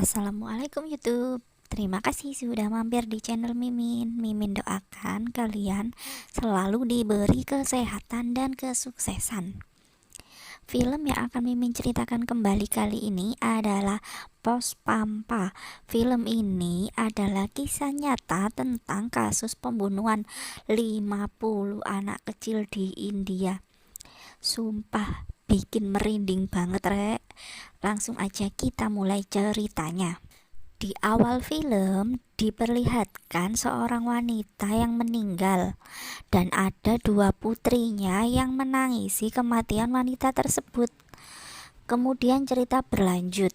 Assalamualaikum YouTube. Terima kasih sudah mampir di channel Mimin. Mimin doakan kalian selalu diberi kesehatan dan kesuksesan. Film yang akan Mimin ceritakan kembali kali ini adalah Pos Pampa. Film ini adalah kisah nyata tentang kasus pembunuhan 50 anak kecil di India. Sumpah bikin merinding banget, Rek. Langsung aja kita mulai ceritanya. Di awal film diperlihatkan seorang wanita yang meninggal dan ada dua putrinya yang menangisi kematian wanita tersebut. Kemudian cerita berlanjut.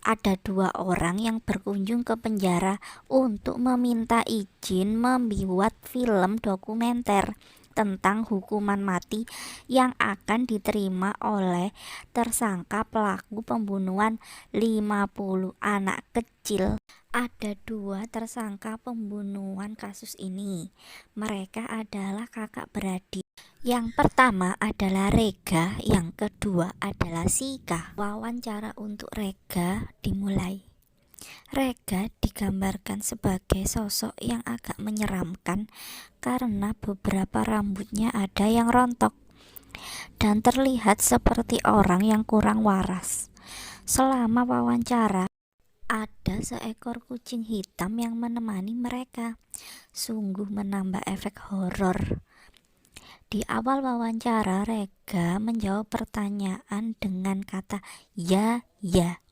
Ada dua orang yang berkunjung ke penjara untuk meminta izin membuat film dokumenter tentang hukuman mati yang akan diterima oleh tersangka pelaku pembunuhan 50 anak kecil. Ada dua tersangka pembunuhan kasus ini. Mereka adalah kakak beradik. Yang pertama adalah Rega, yang kedua adalah Sika. Wawancara untuk Rega dimulai. Rega digambarkan sebagai sosok yang agak menyeramkan karena beberapa rambutnya ada yang rontok dan terlihat seperti orang yang kurang waras. Selama wawancara, ada seekor kucing hitam yang menemani mereka. Sungguh menambah efek horor. Di awal wawancara, Rega menjawab pertanyaan dengan kata ya, ya.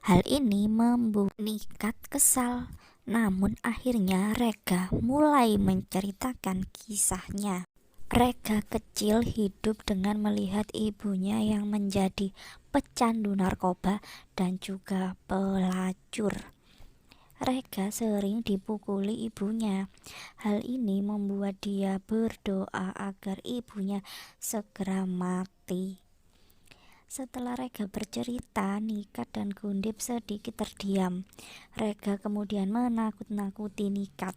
Hal ini membuat Nikat kesal. Namun akhirnya Rega mulai menceritakan kisahnya. Rega kecil hidup dengan melihat ibunya yang menjadi pecandu narkoba dan juga pelacur. Rega sering dipukuli ibunya. Hal ini membuat dia berdoa agar ibunya segera mati. Setelah Rega bercerita, Nikat dan Gundip sedikit terdiam. Rega kemudian menakut-nakuti Nikat.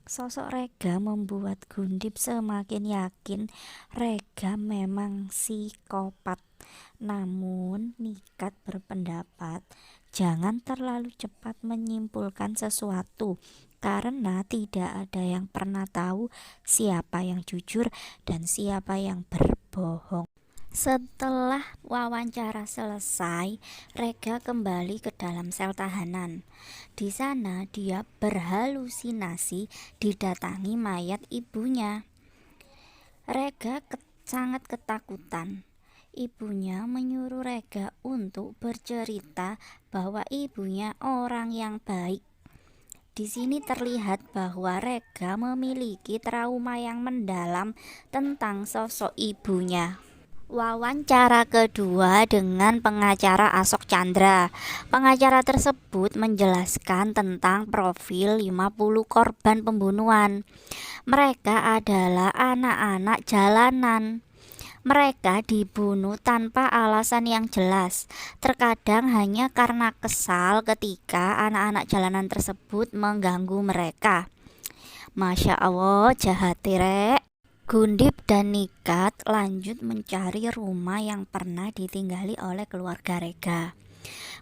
Sosok Rega membuat Gundip semakin yakin Rega memang psikopat. Namun Nikat berpendapat jangan terlalu cepat menyimpulkan sesuatu karena tidak ada yang pernah tahu siapa yang jujur dan siapa yang berbohong. Setelah wawancara selesai, Rega kembali ke dalam sel tahanan. Di sana dia berhalusinasi didatangi mayat ibunya. Rega sangat ketakutan. Ibunya menyuruh Rega untuk bercerita bahwa ibunya orang yang baik. Di sini terlihat bahwa Rega memiliki trauma yang mendalam tentang sosok ibunya. Wawancara kedua dengan pengacara Ashok Chandra. Pengacara tersebut menjelaskan tentang profil 50 korban pembunuhan. Mereka adalah anak-anak jalanan. Mereka dibunuh tanpa alasan yang jelas, terkadang hanya karena kesal ketika anak-anak jalanan tersebut mengganggu mereka. Masya Allah, jahat Rek. Gundip dan Nikat lanjut mencari rumah yang pernah ditinggali oleh keluarga Rega.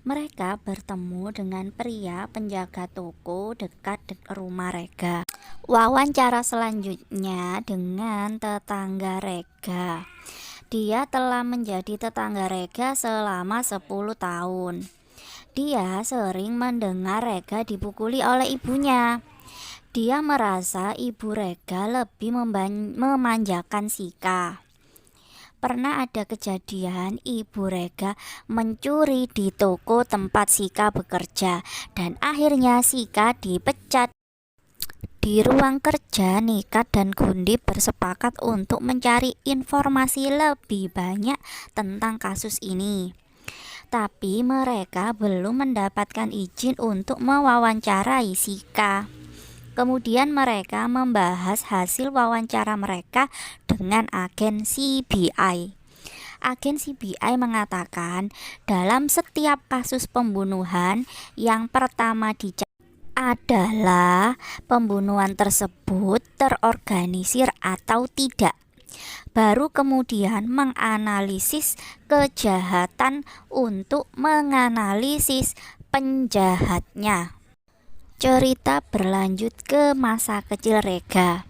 Mereka bertemu dengan pria penjaga toko dekat rumah Rega. Wawancara selanjutnya dengan tetangga Rega. Dia telah menjadi tetangga Rega selama 10 tahun. Dia sering mendengar Rega dipukuli oleh ibunya. Dia merasa ibu Rega lebih memanjakan Sika. Pernah ada kejadian ibu Rega mencuri di toko tempat Sika bekerja dan akhirnya Sika dipecat. Di ruang kerja, Nikat dan Gundip bersepakat untuk mencari informasi lebih banyak tentang kasus ini. Tapi mereka belum mendapatkan izin untuk mewawancarai Sika. Kemudian mereka membahas hasil wawancara mereka dengan agen CBI. Agen CBI mengatakan dalam setiap kasus pembunuhan yang pertama dicari adalah pembunuhan tersebut terorganisir atau tidak. Baru kemudian menganalisis kejahatan untuk menganalisis penjahatnya. Cerita berlanjut ke masa kecil Rega.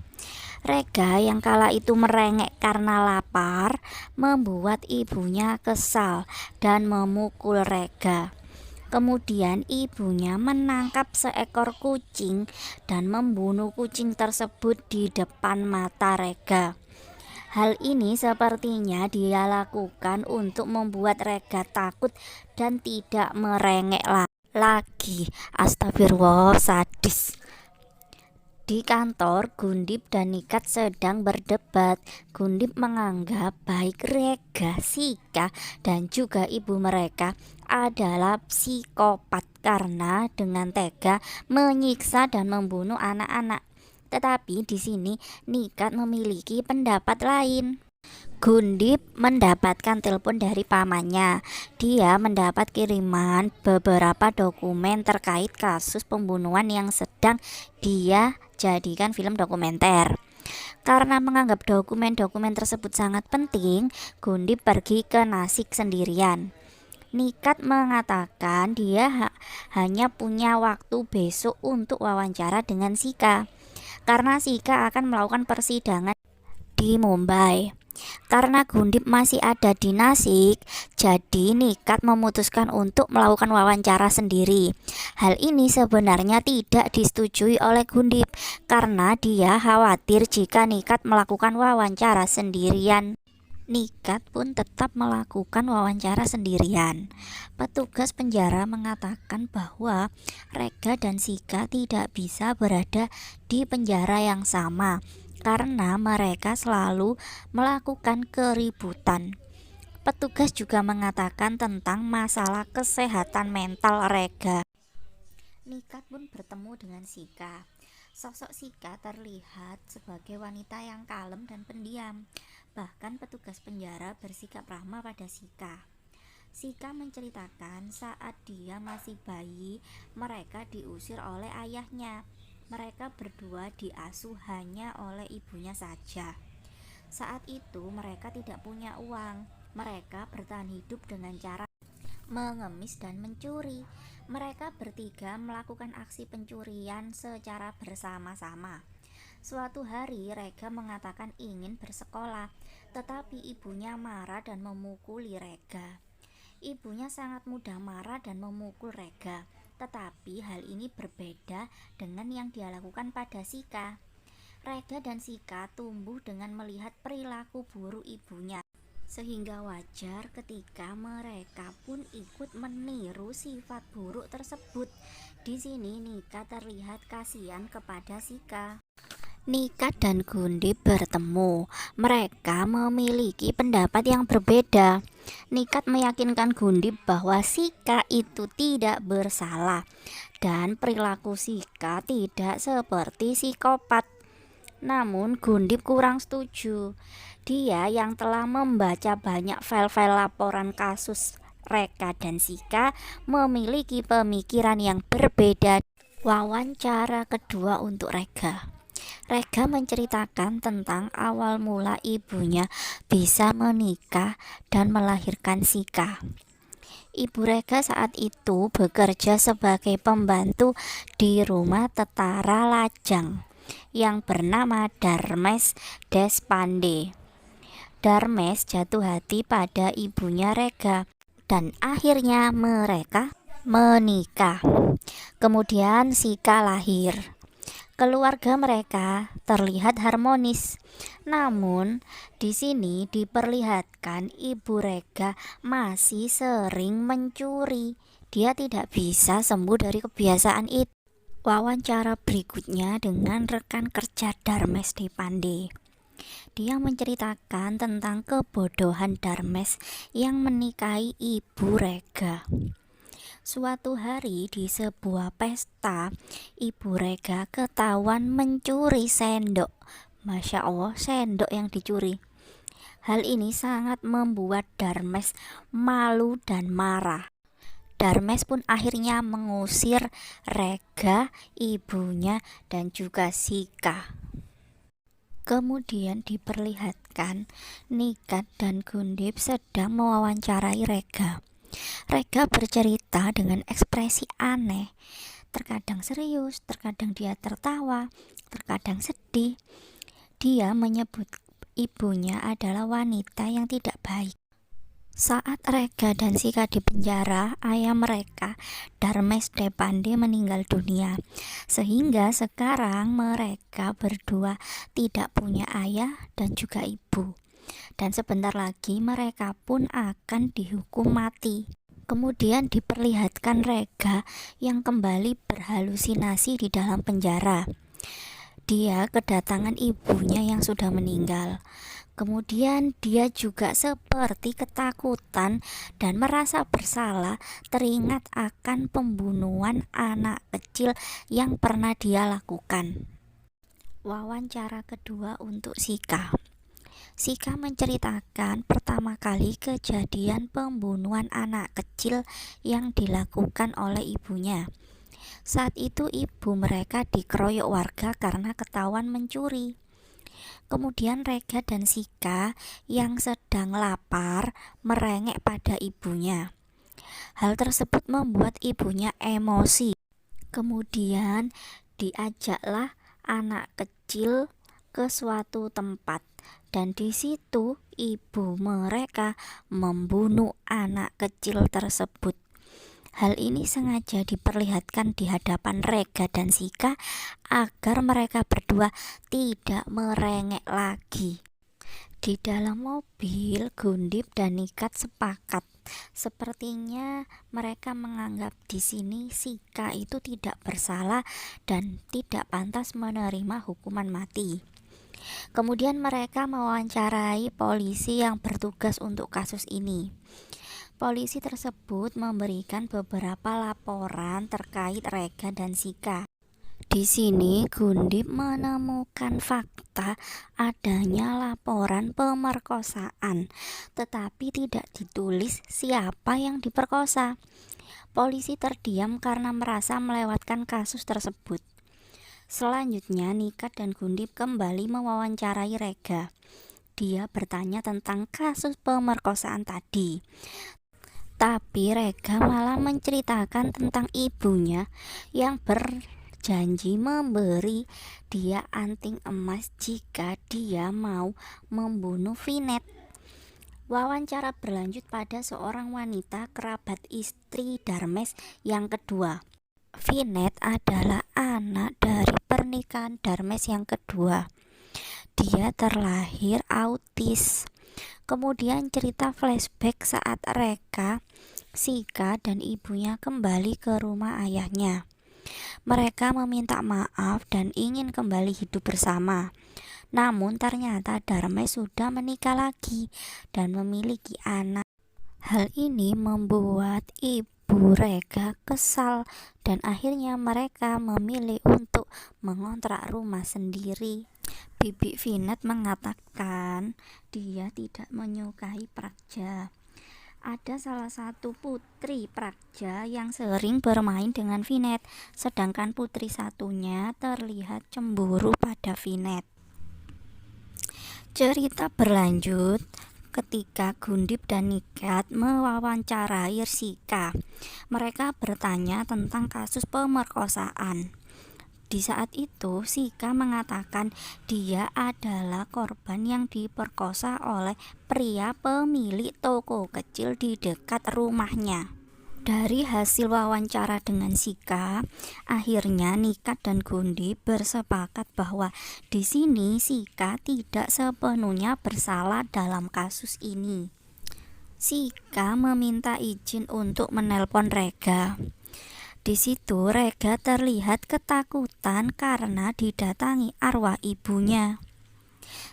Rega yang kala itu merengek karena lapar membuat ibunya kesal dan memukul Rega. Kemudian ibunya menangkap seekor kucing dan membunuh kucing tersebut di depan mata Rega. Hal ini sepertinya dia lakukan untuk membuat Rega takut dan tidak merengek lagi. Astagfirullah, sadis. Di kantor, Gundip dan Nikat sedang berdebat. Gundip menganggap baik Rega, Sika, dan juga ibu mereka adalah psikopat karena dengan tega menyiksa dan membunuh anak-anak. Tetapi di sini Nikat memiliki pendapat lain. Gundip mendapatkan telepon dari pamannya. Dia mendapat kiriman beberapa dokumen terkait kasus pembunuhan yang sedang dia jadikan film dokumenter. Karena menganggap dokumen-dokumen tersebut sangat penting, Gundip pergi ke Nasik sendirian. Nikat mengatakan dia hanya punya waktu besok untuk wawancara dengan Sika, karena Sika akan melakukan persidangan di Mumbai. Karena Gundip masih ada di Nasik, jadi Nikat memutuskan untuk melakukan wawancara sendiri. Hal ini sebenarnya tidak disetujui oleh Gundip karena dia khawatir jika Nikat melakukan wawancara sendirian. Nikat pun tetap melakukan wawancara sendirian. Petugas penjara mengatakan bahwa Rega dan Sika tidak bisa berada di penjara yang sama karena mereka selalu melakukan keributan. Petugas juga mengatakan tentang masalah kesehatan mental Rega. Nikat pun bertemu dengan Sika. Sosok Sika terlihat sebagai wanita yang kalem dan pendiam. Bahkan petugas penjara bersikap ramah pada Sika. Sika menceritakan saat dia masih bayi, mereka diusir oleh ayahnya. Mereka berdua diasuh hanya oleh ibunya saja. Saat itu mereka tidak punya uang. Mereka bertahan hidup dengan cara mengemis dan mencuri. Mereka bertiga melakukan aksi pencurian secara bersama-sama. Suatu hari Rega mengatakan ingin bersekolah, tetapi ibunya marah dan memukuli Rega. Ibunya sangat mudah marah dan memukul Rega, tetapi hal ini berbeda dengan yang dia lakukan pada Sika. Rega dan Sika tumbuh dengan melihat perilaku buruk ibunya, sehingga wajar ketika mereka pun ikut meniru sifat buruk tersebut. Di sini Nika terlihat kasihan kepada Sika. Nikat dan Gundip bertemu. Mereka memiliki pendapat yang berbeda. Nikat meyakinkan Gundip bahwa Sika itu tidak bersalah dan perilaku Sika tidak seperti psikopat. Namun Gundip kurang setuju. Dia yang telah membaca banyak file-file laporan kasus Rega dan Sika memiliki pemikiran yang berbeda. Wawancara kedua untuk Rega. Rega menceritakan tentang awal mula ibunya bisa menikah dan melahirkan Sika. Ibu Rega saat itu bekerja sebagai pembantu di rumah tetara lajang yang bernama Darmes Deshpande. Darmes jatuh hati pada ibunya Rega dan akhirnya mereka menikah. Kemudian Sika lahir. Keluarga mereka terlihat harmonis. Namun, di sini diperlihatkan ibu Rega masih sering mencuri. Dia tidak bisa sembuh dari kebiasaan itu. Wawancara berikutnya dengan rekan kerja Darmes Deshpande. Dia menceritakan tentang kebodohan Darmes yang menikahi ibu Rega. Suatu hari di sebuah pesta, ibu Rega ketahuan mencuri sendok. Masya Allah, sendok yang dicuri. Hal ini sangat membuat Darmes malu dan marah. Darmes pun akhirnya mengusir Rega, ibunya, dan juga Sika. Kemudian diperlihatkan Nikat dan Gundip sedang mewawancarai Rega. Rega bercerita dengan ekspresi aneh, terkadang serius, terkadang dia tertawa, terkadang sedih. Dia menyebut ibunya adalah wanita yang tidak baik. Saat Rega dan Sika di penjara, ayah mereka, Darmes Depande, meninggal dunia. Sehingga sekarang mereka berdua tidak punya ayah dan juga ibu. Dan sebentar lagi mereka pun akan dihukum mati. Kemudian diperlihatkan Rega yang kembali berhalusinasi di dalam penjara. Dia kedatangan ibunya yang sudah meninggal. Kemudian dia juga seperti ketakutan dan merasa bersalah, teringat akan pembunuhan anak kecil yang pernah dia lakukan. Wawancara kedua untuk Sika. Sika menceritakan pertama kali kejadian pembunuhan anak kecil yang dilakukan oleh ibunya. Saat itu ibu mereka dikeroyok warga karena ketahuan mencuri. Kemudian Rega dan Sika yang sedang lapar merengek pada ibunya. Hal tersebut membuat ibunya emosi. Kemudian diajaklah anak kecil ke suatu tempat, dan di situ ibu mereka membunuh anak kecil tersebut. Hal ini sengaja diperlihatkan di hadapan Rega dan Sika agar mereka berdua tidak merengek lagi. Di dalam mobil, Gundip dan Nikat sepakat. Sepertinya mereka menganggap di sini Sika itu tidak bersalah dan tidak pantas menerima hukuman mati. Kemudian mereka mewawancarai polisi yang bertugas untuk kasus ini. Polisi tersebut memberikan beberapa laporan terkait Rega dan Sika. Di sini Gundip menemukan fakta adanya laporan pemerkosaan, tetapi tidak ditulis siapa yang diperkosa. Polisi terdiam karena merasa melewatkan kasus tersebut. Selanjutnya Nikat dan Gundip kembali mewawancarai Rega. Dia bertanya tentang kasus pemerkosaan tadi. Tapi Rega malah menceritakan tentang ibunya yang berjanji memberi dia anting emas jika dia mau membunuh Vinet. Wawancara berlanjut pada seorang wanita kerabat istri Darmes yang kedua. Vinet adalah anak dari pernikahan Darmes yang kedua. Dia terlahir autis. Kemudian cerita flashback saat Rega, Sika, dan ibunya kembali ke rumah ayahnya. Mereka meminta maaf dan ingin kembali hidup bersama. Namun ternyata Darmes sudah menikah lagi dan memiliki anak. Hal ini membuat ibu Rega kesal dan akhirnya mereka memilih untuk mengontrak rumah sendiri. Bibi Vinet mengatakan dia tidak menyukai Pragja. Ada salah satu putri Pragja yang sering bermain dengan Vinet, sedangkan putri satunya terlihat cemburu pada Vinet. Cerita berlanjut ketika Gundip dan Nikat mewawancarai Sika. Mereka bertanya tentang kasus pemerkosaan. Di saat itu, Sika mengatakan dia adalah korban yang diperkosa oleh pria pemilik toko kecil di dekat rumahnya. Dari hasil wawancara dengan Sika, akhirnya Nikat dan Gundip bersepakat bahwa di sini Sika tidak sepenuhnya bersalah dalam kasus ini. Sika meminta izin untuk menelpon Rega. Di situ Rega terlihat ketakutan karena didatangi arwah ibunya.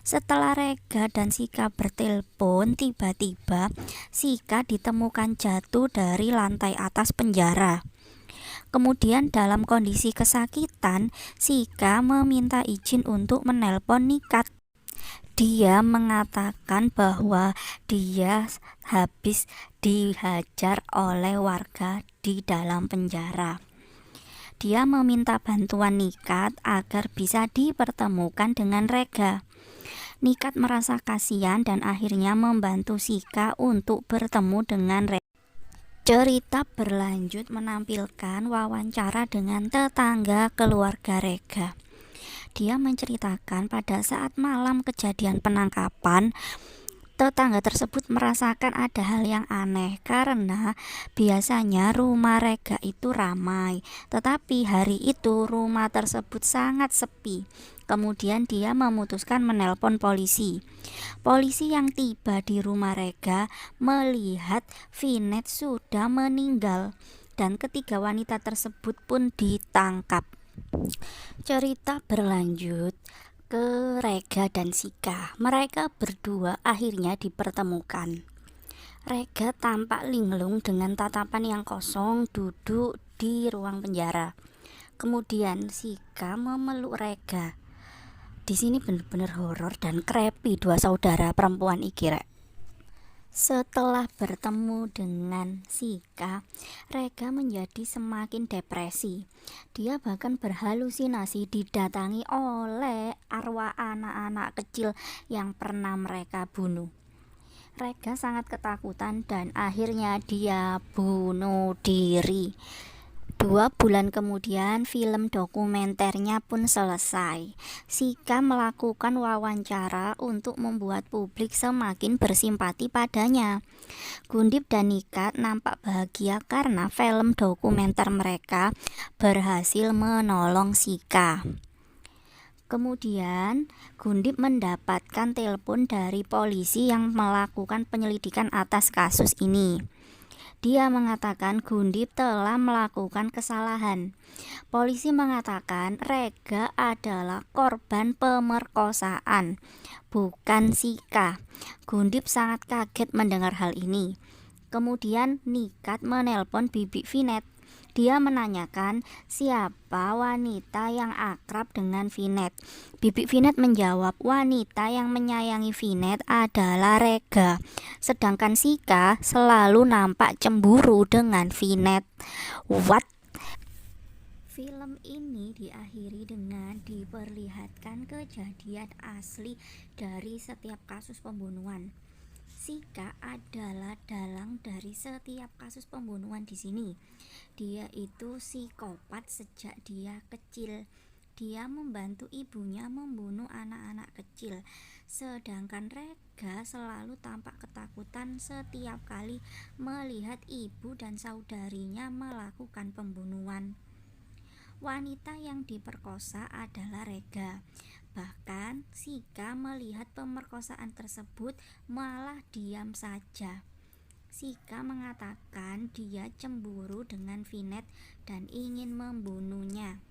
Setelah Rega dan Sika bertelepon, tiba-tiba Sika ditemukan jatuh dari lantai atas penjara. Kemudian dalam kondisi kesakitan, Sika meminta izin untuk menelpon Nikat. Dia mengatakan bahwa dia habis dihajar oleh warga di dalam penjara. Dia meminta bantuan Nikat agar bisa dipertemukan dengan Rega. Nikat merasa kasihan dan akhirnya membantu Sika untuk bertemu dengan Rega. Cerita berlanjut menampilkan wawancara dengan tetangga keluarga Rega. Dia menceritakan pada saat malam kejadian penangkapan, tetangga tersebut merasakan ada hal yang aneh karena biasanya rumah Rega itu ramai, tetapi hari itu rumah tersebut sangat sepi. Kemudian dia memutuskan menelpon polisi. Polisi yang tiba di rumah Rega melihat Vinet sudah meninggal dan ketiga wanita tersebut pun ditangkap. Cerita berlanjut ke Rega dan Sika. Mereka berdua akhirnya dipertemukan. Rega tampak linglung dengan tatapan yang kosong duduk di ruang penjara. Kemudian Sika memeluk Rega. Di sini benar-benar horor dan creepy dua saudara perempuan iki rek. Setelah bertemu dengan Sika, Rega menjadi semakin depresi. Dia bahkan berhalusinasi didatangi oleh arwah anak-anak kecil yang pernah mereka bunuh. Rega sangat ketakutan dan akhirnya dia bunuh diri. 2 bulan kemudian film dokumenternya pun selesai. Sika melakukan wawancara untuk membuat publik semakin bersimpati padanya. Gundip dan Nikat nampak bahagia karena film dokumenter mereka berhasil menolong Sika. Kemudian Gundip mendapatkan telepon dari polisi yang melakukan penyelidikan atas kasus ini. Dia mengatakan Gundip telah melakukan kesalahan. Polisi mengatakan Rega adalah korban pemerkosaan, bukan Sika. Gundip sangat kaget mendengar hal ini. Kemudian Nikat menelpon Bibi Vinet. Dia menanyakan siapa wanita yang akrab dengan Vinet. Bibi Vinet menjawab wanita yang menyayangi Vinet adalah Rega. Sedangkan Sika selalu nampak cemburu dengan Vinet. What? Film ini diakhiri dengan diperlihatkan kejadian asli dari setiap kasus pembunuhan. Sika adalah dalang dari setiap kasus pembunuhan di sini. Dia itu psikopat sejak dia kecil. Dia membantu ibunya membunuh anak-anak kecil. Sedangkan Rega selalu tampak ketakutan setiap kali melihat ibu dan saudarinya melakukan pembunuhan. Wanita yang diperkosa adalah Rega. Bahkan Sika melihat pemerkosaan tersebut malah diam saja. Sika mengatakan dia cemburu dengan Vinet dan ingin membunuhnya.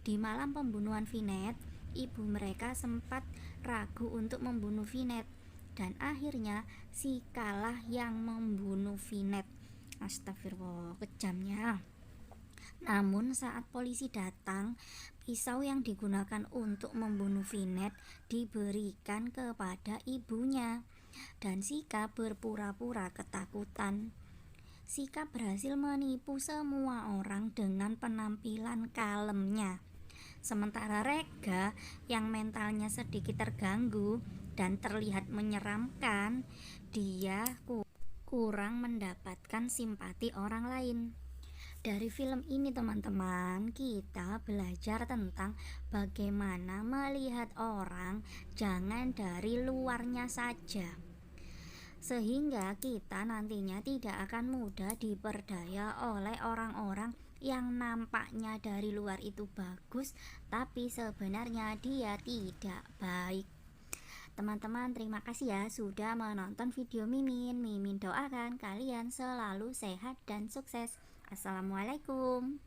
Di malam pembunuhan Vinet, ibu mereka sempat ragu untuk membunuh Vinet dan akhirnya Sikalah yang membunuh Vinet. Astagfirullah, kejamnya. Namun saat polisi datang, pisau yang digunakan untuk membunuh Vinet diberikan kepada ibunya dan Sika berpura-pura ketakutan. Sika berhasil menipu semua orang dengan penampilan kalemnya. Sementara Rega yang mentalnya sedikit terganggu dan terlihat menyeramkan, dia kurang mendapatkan simpati orang lain. Dari film ini teman-teman, kita belajar tentang bagaimana melihat orang jangan dari luarnya saja, sehingga kita nantinya tidak akan mudah diperdaya oleh orang-orang yang nampaknya dari luar itu bagus tapi sebenarnya dia tidak baik. Teman-teman, terima kasih ya sudah menonton video Mimin. Mimin doakan kalian selalu sehat dan sukses. Assalamualaikum.